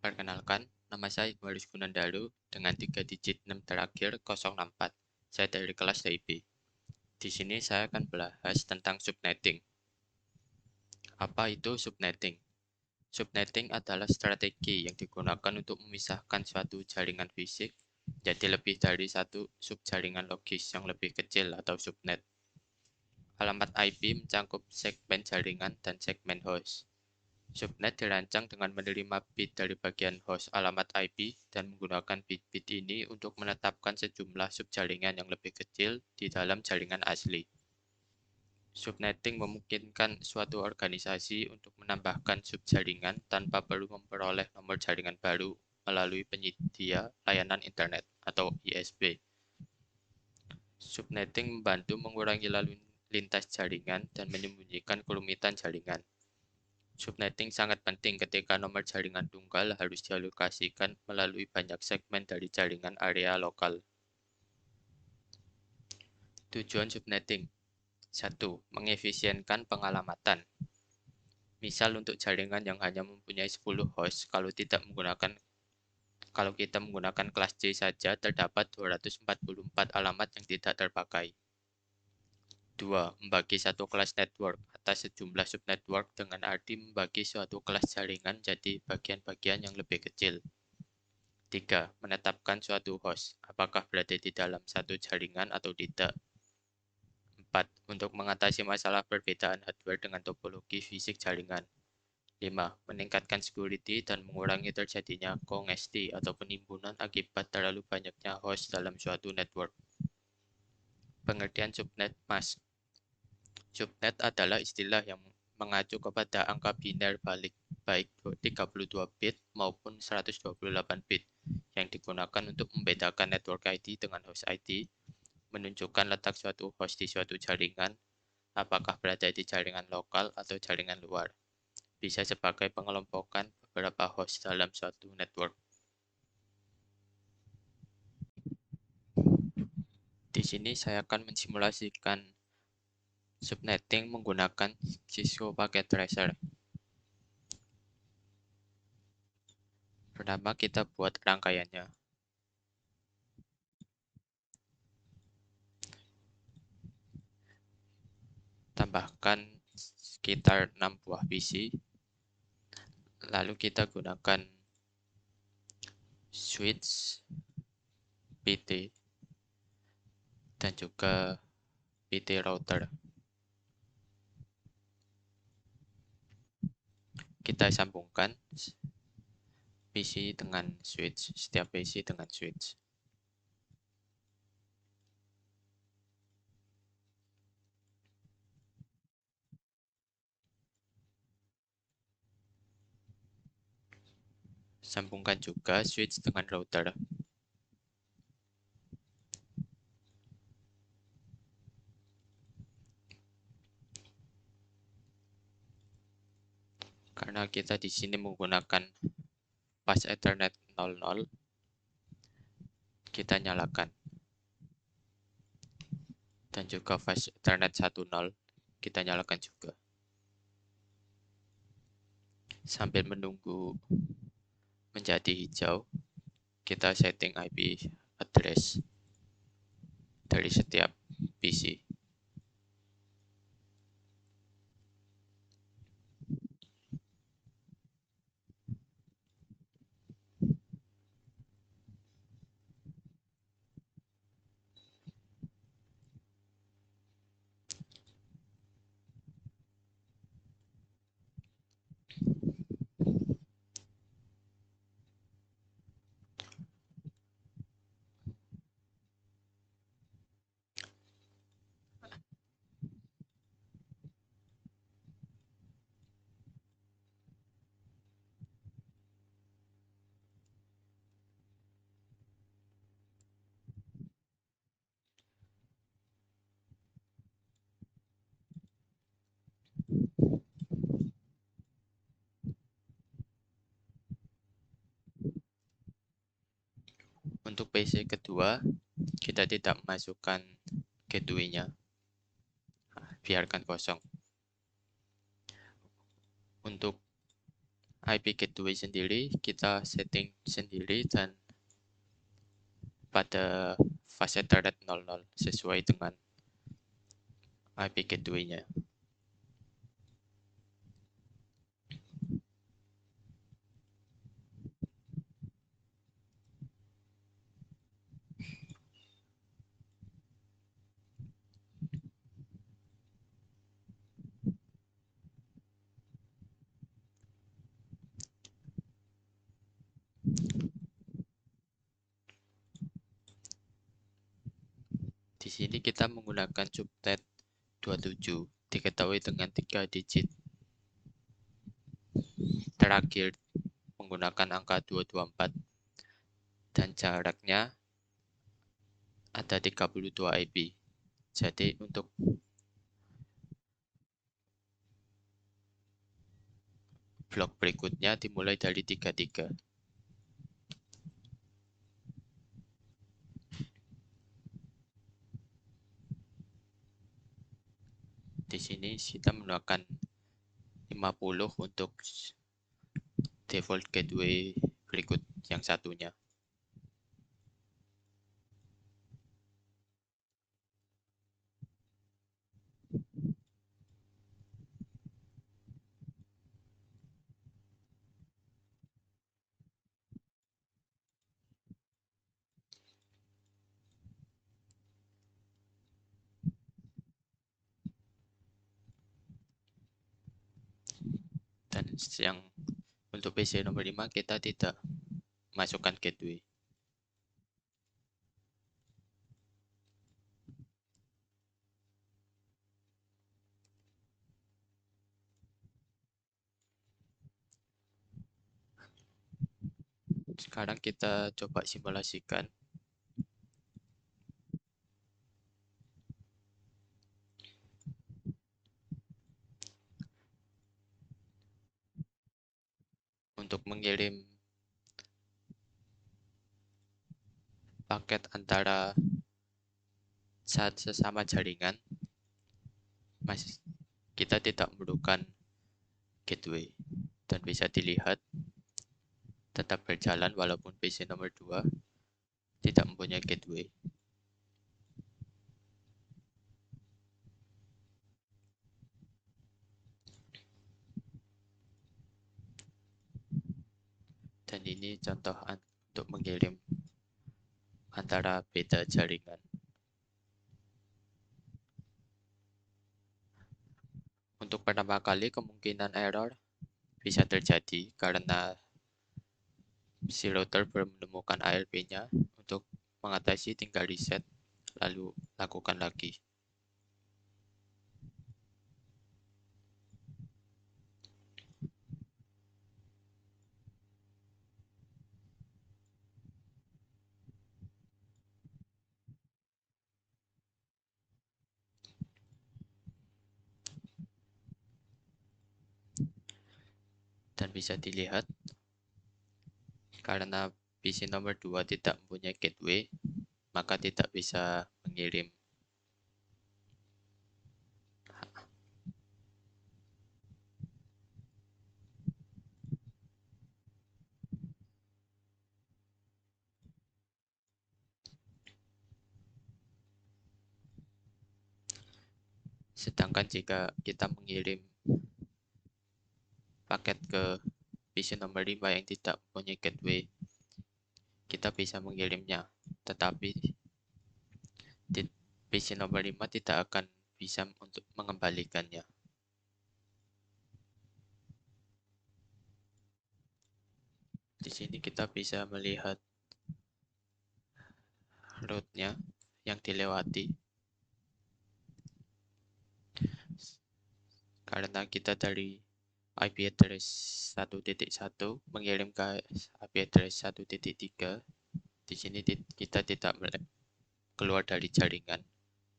Perkenalkan, nama saya Iqbalus Gunandalu dengan 3 digit 6 terakhir 064. Saya dari kelas TIB. Di sini saya akan bahas tentang subnetting. Apa itu subnetting? Subnetting adalah strategi yang digunakan untuk memisahkan suatu jaringan fisik jadi lebih dari satu subjaringan logis yang lebih kecil atau subnet. Alamat IP mencakup segmen jaringan dan segmen host. Subnet dirancang dengan menerima bit dari bagian host alamat IP dan menggunakan bit-bit ini untuk menetapkan sejumlah subjaringan yang lebih kecil di dalam jaringan asli. Subnetting memungkinkan suatu organisasi untuk menambahkan subjaringan tanpa perlu memperoleh nomor jaringan baru melalui penyedia layanan internet atau ISP. Subnetting membantu mengurangi lalu lintas jaringan dan menyembunyikan kerumitan jaringan. Subnetting sangat penting ketika nomor jaringan tunggal harus dialokasikan melalui banyak segmen dari jaringan area lokal. Tujuan subnetting: 1. Mengefisienkan pengalamatan. Misal untuk jaringan yang hanya mempunyai 10 host, kalau kita menggunakan kelas C saja terdapat 244 alamat yang tidak terpakai. 2. Membagi satu kelas network atas sejumlah subnetwork dengan arti membagi suatu kelas jaringan jadi bagian-bagian yang lebih kecil. 3. Menetapkan suatu host, apakah berada di dalam satu jaringan atau tidak. 4. Untuk mengatasi masalah perbedaan hardware dengan topologi fisik jaringan. 5. Meningkatkan security dan mengurangi terjadinya kongesti atau penimbunan akibat terlalu banyaknya host dalam suatu network. Pengertian subnet mask. Subnet adalah istilah yang mengacu kepada angka biner balik baik 32 bit maupun 128 bit yang digunakan untuk membedakan network ID dengan host ID, menunjukkan letak suatu host di suatu jaringan, apakah berada di jaringan lokal atau jaringan luar. Bisa sebagai pengelompokan beberapa host dalam suatu network. Di sini saya akan mensimulasikan subnetting menggunakan Cisco Packet Tracer. Pertama kita buat rangkaiannya. Tambahkan sekitar 6 buah PC. Lalu kita gunakan switch, PT, dan juga PT router. Kita sambungkan PC dengan switch, setiap PC dengan switch. Sambungkan juga switch dengan router. Karena kita di sini menggunakan pas Ethernet 00, kita nyalakan. Dan juga flash Ethernet 10, kita nyalakan juga. Sambil menunggu menjadi hijau, kita setting IP address dari setiap PC. Untuk PC kedua, kita tidak masukkan gateway-nya. Biarkan kosong. Untuk IP gateway sendiri kita setting sendiri dan pada fase Ethernet 00 sesuai dengan IP gateway-nya. Di sini kita menggunakan subnet 27, diketahui dengan 3 digit terakhir menggunakan angka 224 dan jaraknya ada 32 IP. Jadi untuk blok berikutnya dimulai dari 33. Di sini kita menggunakan 50 untuk default gateway berikut yang satunya. Dan yang untuk PC nomor 5 kita tidak masukkan gateway. Sekarang kita coba simulasikan. Untuk mengirim paket antara sesama jaringan, kita tidak memerlukan gateway. Dan bisa dilihat tetap berjalan walaupun PC nomor 2 tidak mempunyai gateway. Dan ini contoh untuk mengirim antara beda jaringan. Untuk pertama kali kemungkinan error bisa terjadi karena si router belum menemukan ALP-nya. Untuk mengatasi tinggal reset lalu lakukan lagi. Dan bisa dilihat karena PC nomor 2 tidak mempunyai gateway, maka tidak bisa mengirim. Sedangkan jika kita mengirim paket ke PC nomor 5 yang tidak mempunyai gateway, kita bisa mengirimnya, tetapi PC nomor 5 tidak akan bisa untuk mengembalikannya. Di sini kita bisa melihat route-nya yang dilewati. Karena kita dari IP address 1.1 mengirim ke IP address 1.3, di sini kita tidak keluar dari jaringan.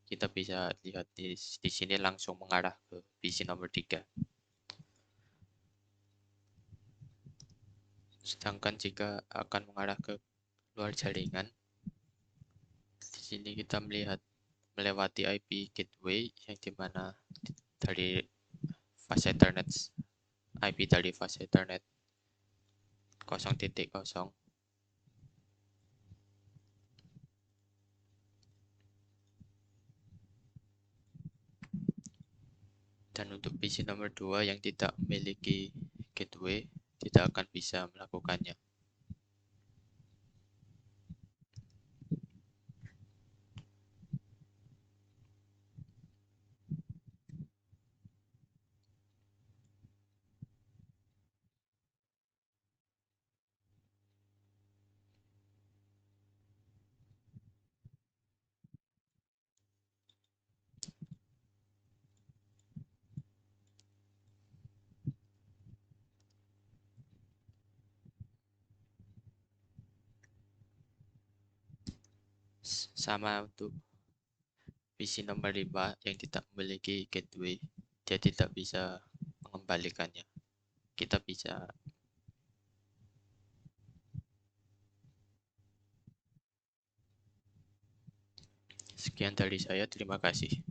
Kita bisa lihat di sini langsung mengarah ke PC nomor 3. Sedangkan jika akan mengarah ke luar jaringan, di sini kita melihat melewati IP gateway yang dimana dari fase Ethernet, IP dari fase Ethernet 0.0. Dan untuk PC nomor 2 yang tidak memiliki gateway tidak akan bisa melakukannya. Sama untuk PC nomor 5 yang tidak memiliki gateway, dia tidak bisa mengembalikannya. Kita bisa. Sekian dari saya, terima kasih.